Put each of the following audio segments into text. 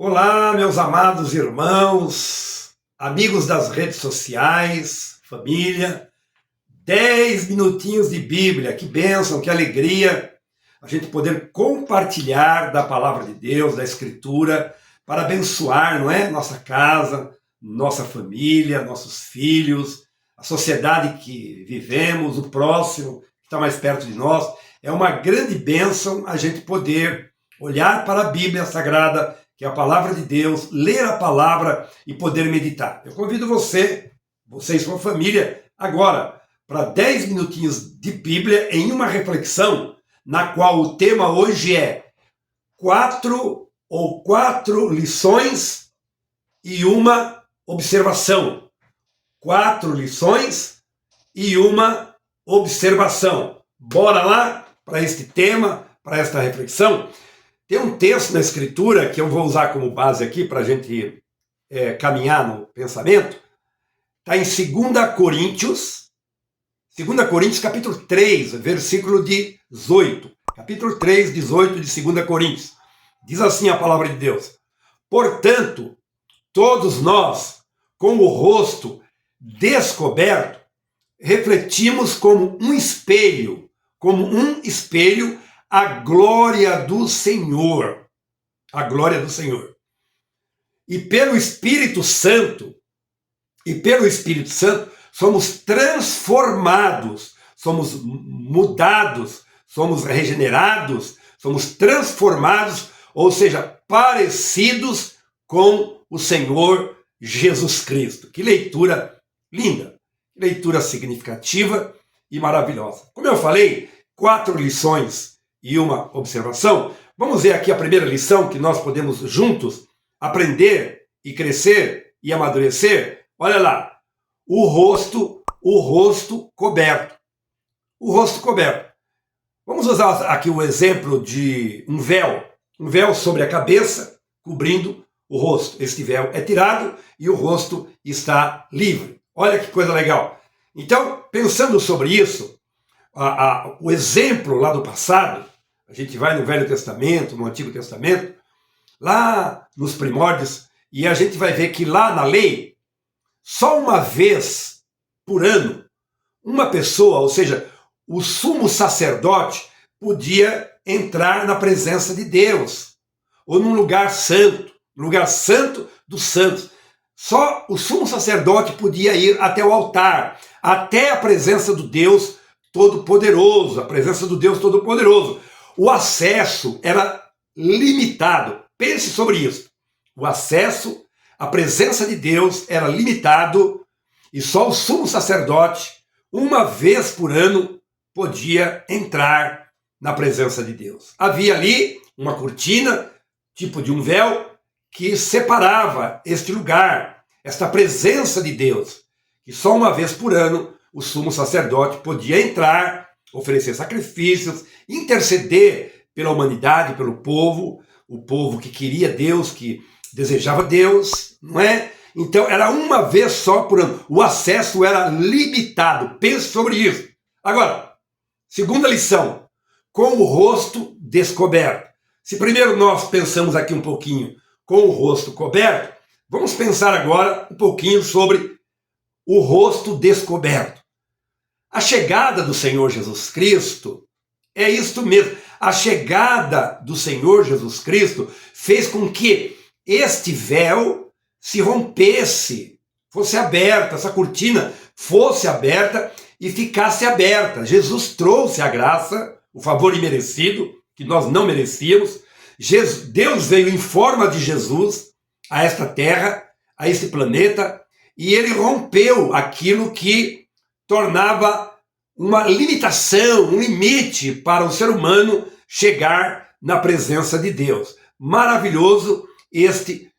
Olá, meus amados irmãos, amigos das redes sociais, família. 10 minutinhos de Bíblia, que bênção, que alegria a gente poder compartilhar da palavra de Deus, da Escritura, para abençoar, não é? Nossa casa, nossa família, nossos filhos, a sociedade que vivemos, o próximo que está mais perto de nós. É uma grande bênção a gente poder olhar para a Bíblia Sagrada, que é a palavra de Deus, ler a palavra e poder meditar. Eu convido você e sua família, agora, para 10 minutinhos de Bíblia em uma reflexão, na qual o tema hoje é quatro lições e uma observação. 4 lições e uma observação. Bora lá para este tema, para esta reflexão? Tem um texto na Escritura que eu vou usar como base aqui para a gente caminhar no pensamento. Está em 2 Coríntios capítulo 3, versículo 18. Capítulo 3, 18 de 2 Coríntios. Diz assim a palavra de Deus: portanto, todos nós, com o rosto descoberto, refletimos como um espelho, a glória do Senhor. A glória do Senhor. E pelo Espírito Santo, somos transformados, somos mudados, somos regenerados, somos transformados, ou seja, parecidos com o Senhor Jesus Cristo. Que leitura linda, que leitura significativa e maravilhosa. Como eu falei, 4 lições e uma observação. Vamos ver aqui a primeira lição que nós podemos juntos aprender e crescer e amadurecer. Olha lá, o rosto coberto. O rosto coberto. Vamos usar aqui o exemplo de um véu sobre a cabeça, cobrindo o rosto. Este véu é tirado e o rosto está livre. Olha que coisa legal. Então, pensando sobre isso, o exemplo lá do passado, a gente vai no Velho Testamento, no Antigo Testamento, lá nos primórdios, e a gente vai ver que lá na lei, só uma vez por ano, uma pessoa, ou seja, o sumo sacerdote, podia entrar na presença de Deus, ou num lugar santo dos santos. Só o sumo sacerdote podia ir até o altar, até a presença do Deus Todo-Poderoso, a presença do Deus Todo-Poderoso. O acesso era limitado. Pense sobre isso. O acesso à presença de Deus era limitado e só o sumo sacerdote, uma vez por ano, podia entrar na presença de Deus. Havia ali uma cortina, tipo de um véu, que separava este lugar, esta presença de Deus, que só uma vez por ano o sumo sacerdote podia entrar, oferecer sacrifícios, interceder pela humanidade, pelo povo, o povo que queria Deus, que desejava Deus, não é? Então era uma vez só por ano. O acesso era limitado. Pense sobre isso. Agora, segunda lição, com o rosto descoberto. Se primeiro nós pensamos aqui um pouquinho com o rosto coberto, vamos pensar agora um pouquinho sobre o rosto descoberto. A chegada do Senhor Jesus Cristo é isto mesmo. A chegada do Senhor Jesus Cristo fez com que este véu se rompesse, fosse aberta, essa cortina fosse aberta e ficasse aberta. Jesus trouxe a graça, o favor imerecido, que nós não merecíamos. Deus veio em forma de Jesus a esta terra, a este planeta, e ele rompeu aquilo que tornava uma limitação, um limite para o ser humano chegar na presença de Deus. Maravilhoso este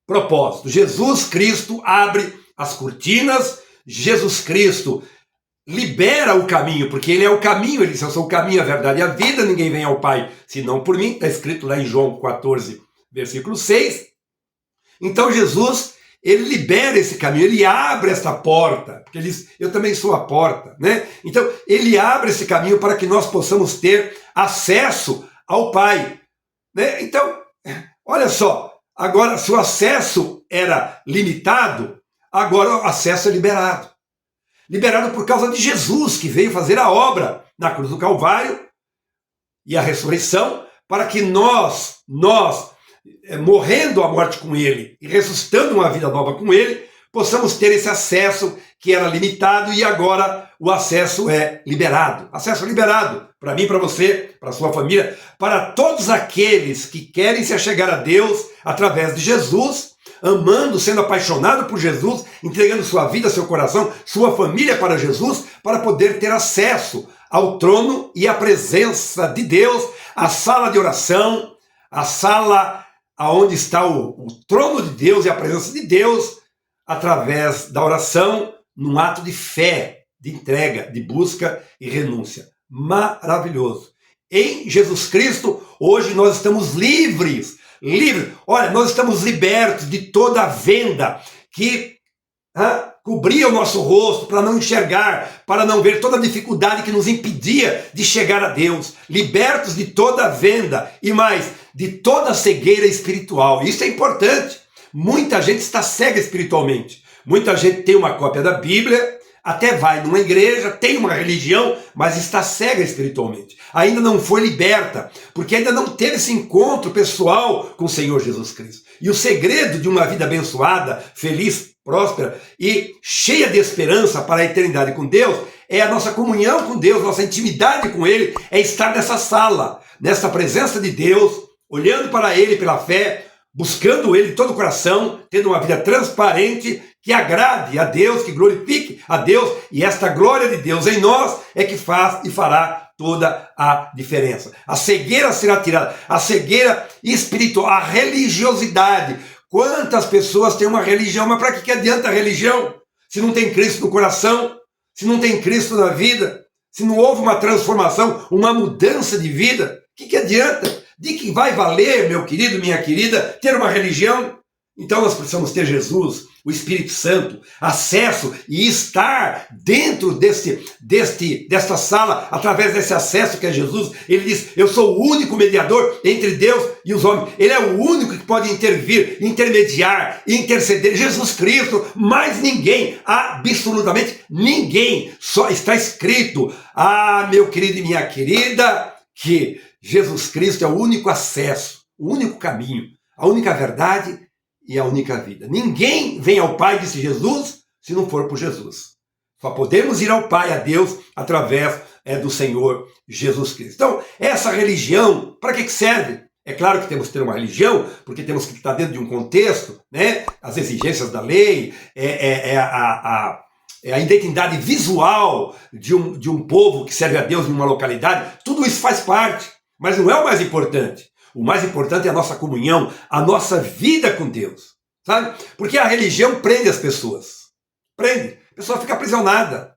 propósito. Jesus Cristo abre as cortinas, Jesus Cristo libera o caminho, porque ele é o caminho, ele disse: eu sou o caminho, a verdade e a vida, ninguém vem ao Pai senão por mim, está escrito lá em João 14, versículo 6. Então Jesus, ele libera esse caminho, ele abre essa porta, porque ele diz: eu também sou a porta, né? Então ele abre esse caminho para que nós possamos ter acesso ao Pai, né? Então, olha só, Agora, se o acesso era limitado, agora o acesso é liberado. Liberado por causa de Jesus, que veio fazer a obra na cruz do Calvário e a ressurreição, para que nós, morrendo a morte com ele e ressuscitando uma vida nova com ele, possamos ter esse acesso que era limitado e agora o acesso é liberado. Acesso liberado para mim, para você, para a sua família, para todos aqueles que querem se achegar a Deus através de Jesus, amando, sendo apaixonado por Jesus, entregando sua vida, seu coração, sua família para Jesus, para poder ter acesso ao trono e à presença de Deus, à sala de oração, a sala onde está o trono de Deus e a presença de Deus, através da oração, num ato de fé, de entrega, de busca e renúncia. Maravilhoso. Em Jesus Cristo, hoje nós estamos livres. Olha, nós estamos libertos de toda a venda que cobria o nosso rosto para não enxergar, para não ver toda a dificuldade que nos impedia de chegar a Deus. Libertos de toda a venda e mais, de toda a cegueira espiritual. Isso é importante. Muita gente está cega espiritualmente. Muita gente tem uma cópia da Bíblia, até vai numa igreja, tem uma religião, mas está cega espiritualmente. Ainda não foi liberta, porque ainda não teve esse encontro pessoal com o Senhor Jesus Cristo. E o segredo de uma vida abençoada, feliz, próspera e cheia de esperança para a eternidade com Deus é a nossa comunhão com Deus, nossa intimidade com Ele, é estar nessa sala, nessa presença de Deus, olhando para Ele pela fé, buscando Ele de todo o coração, tendo uma vida transparente, que agrade a Deus, que glorifique a Deus, e esta glória de Deus em nós é que faz e fará toda a diferença. A cegueira será tirada, a cegueira espiritual, a religiosidade. Quantas pessoas têm uma religião, mas para que adianta a religião? Se não tem Cristo no coração, se não tem Cristo na vida, se não houve uma transformação, uma mudança de vida, o que adianta? De que vai valer, meu querido, minha querida, ter uma religião? Então nós precisamos ter Jesus, o Espírito Santo, acesso e estar dentro desta sala, através desse acesso que é Jesus. Ele diz, eu sou o único mediador entre Deus e os homens. Ele é o único que pode intervir, intermediar, interceder. Jesus Cristo, mais ninguém, absolutamente ninguém. Só está escrito, meu querido e minha querida, que Jesus Cristo é o único acesso, o único caminho, a única verdade e a única vida. Ninguém vem ao Pai, disse Jesus, se não for por Jesus. Só podemos ir ao Pai, a Deus, através do Senhor Jesus Cristo. Então, essa religião, para que serve? É claro que temos que ter uma religião, porque temos que estar dentro de um contexto, né? As exigências da lei, a identidade visual de um povo que serve a Deus em uma localidade, tudo isso faz parte, mas não é o mais importante. O mais importante é a nossa comunhão, a nossa vida com Deus, sabe? Porque a religião prende as pessoas. Prende. A pessoa fica aprisionada.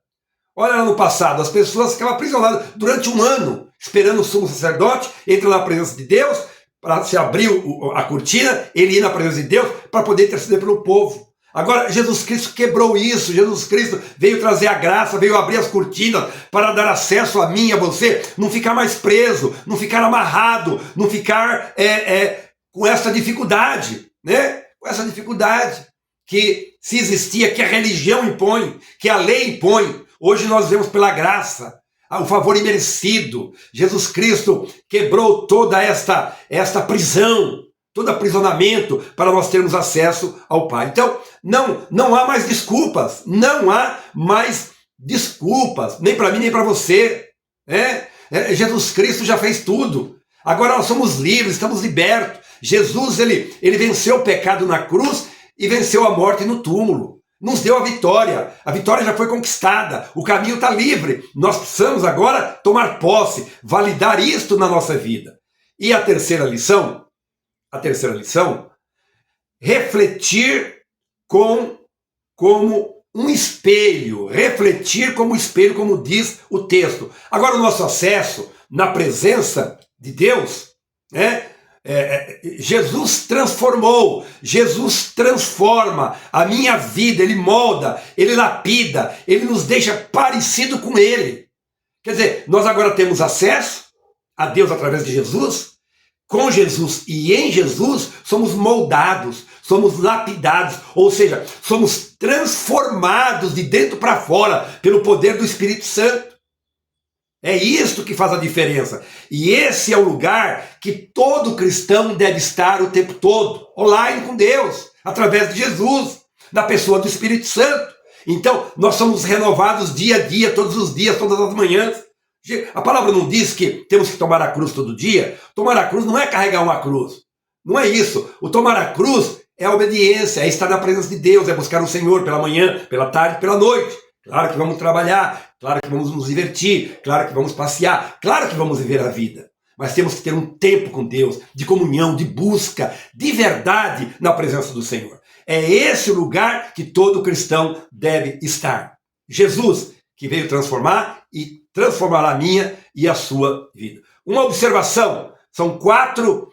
Olha lá no passado, as pessoas ficavam aprisionadas durante um ano, esperando o sumo sacerdote entrar na presença de Deus, para se abrir a cortina, ele ir na presença de Deus, para poder interceder pelo povo. Agora, Jesus Cristo quebrou isso. Jesus Cristo veio trazer a graça, veio abrir as cortinas para dar acesso a mim e a você, não ficar mais preso, não ficar amarrado, não ficar com essa dificuldade, né? Com essa dificuldade que se existia, que a religião impõe, que a lei impõe. Hoje nós vemos pela graça, o favor imerecido. Jesus Cristo quebrou toda esta prisão, todo aprisionamento para nós termos acesso ao Pai. Então, não há mais desculpas, não há mais desculpas, nem para mim, nem para você. Jesus Cristo já fez tudo. Agora nós somos livres, estamos libertos. Jesus, ele venceu o pecado na cruz e venceu a morte no túmulo. Nos deu a vitória já foi conquistada, o caminho está livre. Nós precisamos agora tomar posse, validar isto na nossa vida. E a terceira lição, refletir como um espelho, refletir como espelho, como diz o texto. Agora o nosso acesso na presença de Deus, Jesus transformou, Jesus transforma a minha vida, Ele molda, Ele lapida, Ele nos deixa parecido com Ele. Quer dizer, nós agora temos acesso a Deus através de Jesus, com Jesus e em Jesus, somos moldados, somos lapidados, ou seja, somos transformados de dentro para fora pelo poder do Espírito Santo. É isto que faz a diferença. E esse é o lugar que todo cristão deve estar o tempo todo, online com Deus, através de Jesus, da pessoa do Espírito Santo. Então, nós somos renovados dia a dia, todos os dias, todas as manhãs. A palavra não diz que temos que tomar a cruz todo dia. Tomar a cruz não é carregar uma cruz. Não é isso. O tomar a cruz é a obediência, é estar na presença de Deus, é buscar o Senhor pela manhã, pela tarde, pela noite. Claro que vamos trabalhar, claro que vamos nos divertir, claro que vamos passear, claro que vamos viver a vida. Mas temos que ter um tempo com Deus, de comunhão, de busca, de verdade na presença do Senhor. É esse o lugar que todo cristão deve estar. Jesus, que veio transformar e transformará a minha e a sua vida. Uma observação, são quatro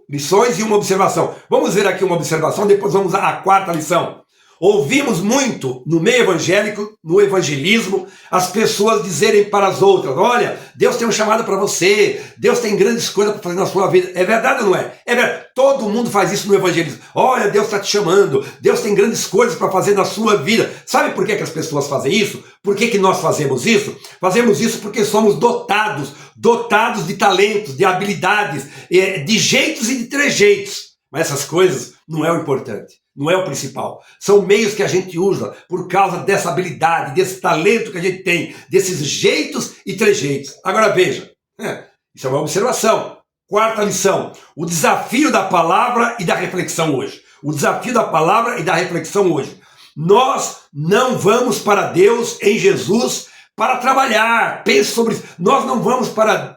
lições e uma observação. Vamos ver aqui uma observação, depois vamos à quarta lição. Ouvimos muito no meio evangélico, no evangelismo, as pessoas dizerem para as outras: olha, Deus tem um chamado para você, Deus tem grandes coisas para fazer na sua vida. É verdade ou não é? É verdade. Todo mundo faz isso no evangelismo. Olha, Deus está te chamando, Deus tem grandes coisas para fazer na sua vida. Sabe por que as pessoas fazem isso? Por que nós fazemos isso? Fazemos isso porque somos dotados de talentos, de habilidades, de jeitos e de trejeitos. Mas essas coisas não é o importante. Não é o principal. São meios que a gente usa por causa dessa habilidade, desse talento que a gente tem, desses jeitos e trejeitos. Agora veja, isso é uma observação. Quarta lição, o desafio da palavra e da reflexão hoje. O desafio da palavra e da reflexão hoje. Nós não vamos para Deus em Jesus para trabalhar. Pense sobre isso. Nós não vamos para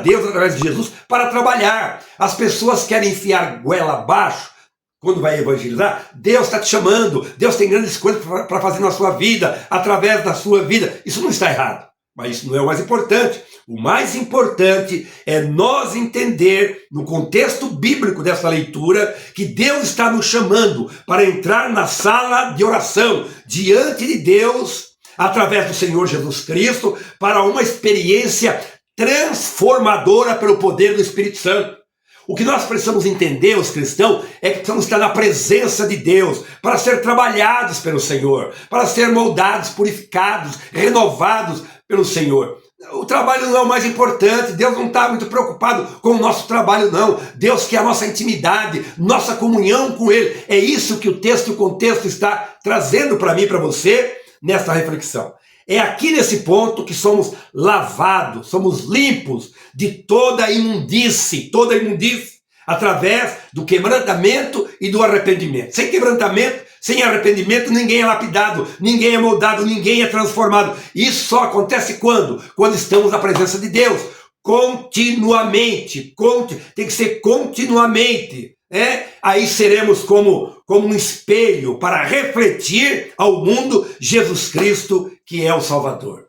Deus através de Jesus para trabalhar. As pessoas querem enfiar goela abaixo quando vai evangelizar. Deus está te chamando, Deus tem grandes coisas para fazer na sua vida, através da sua vida. Isso não está errado, mas isso não é o mais importante. O mais importante é nós entender, no contexto bíblico dessa leitura, que Deus está nos chamando para entrar na sala de oração, diante de Deus, através do Senhor Jesus Cristo, para uma experiência transformadora pelo poder do Espírito Santo. O que nós precisamos entender, os cristãos, é que precisamos estar na presença de Deus para ser trabalhados pelo Senhor, para ser moldados, purificados, renovados pelo Senhor. O trabalho não é o mais importante. Deus não está muito preocupado com o nosso trabalho, não. Deus quer a nossa intimidade, nossa comunhão com Ele. É isso que o texto e o contexto está trazendo para mim e para você nesta reflexão. É aqui nesse ponto que somos lavados, somos limpos de toda imundície, através do quebrantamento e do arrependimento. Sem quebrantamento, sem arrependimento, ninguém é lapidado, ninguém é moldado, ninguém é transformado. Isso só acontece quando? Quando estamos na presença de Deus. Continuamente, tem que ser continuamente. Aí seremos como um espelho para refletir ao mundo Jesus Cristo, que é o Salvador.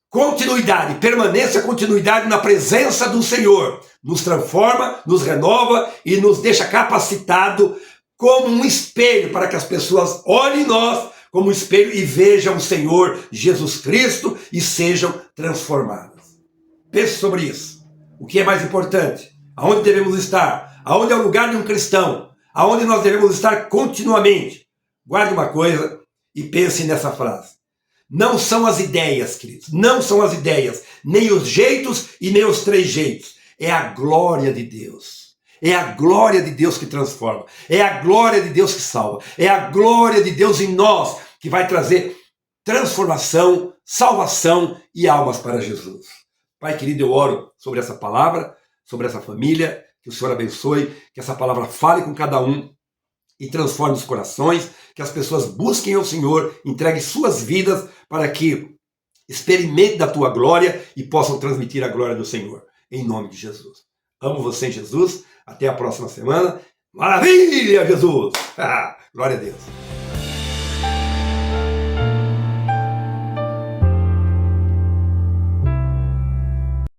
Continuidade, permanência, continuidade na presença do Senhor. Nos transforma, nos renova e nos deixa capacitado como um espelho para que as pessoas olhem nós como um espelho e vejam o Senhor Jesus Cristo e sejam transformadas. Pense sobre isso. O que é mais importante? Aonde devemos estar? Aonde é o lugar de um cristão? Aonde nós devemos estar continuamente? Guarde uma coisa e pense nessa frase. Não são as ideias, queridos, não são as ideias, nem os jeitos e nem os trejeitos. É a glória de Deus. É a glória de Deus que transforma. É a glória de Deus que salva. É a glória de Deus em nós que vai trazer transformação, salvação e almas para Jesus. Pai querido, eu oro sobre essa palavra, sobre essa família, que o Senhor abençoe, que essa palavra fale com cada um e transforme os corações, que as pessoas busquem ao Senhor, entreguem suas vidas para que experimentem da tua glória e possam transmitir a glória do Senhor. Em nome de Jesus. Amo você em Jesus. Até a próxima semana. Maravilha, Jesus! Glória a Deus.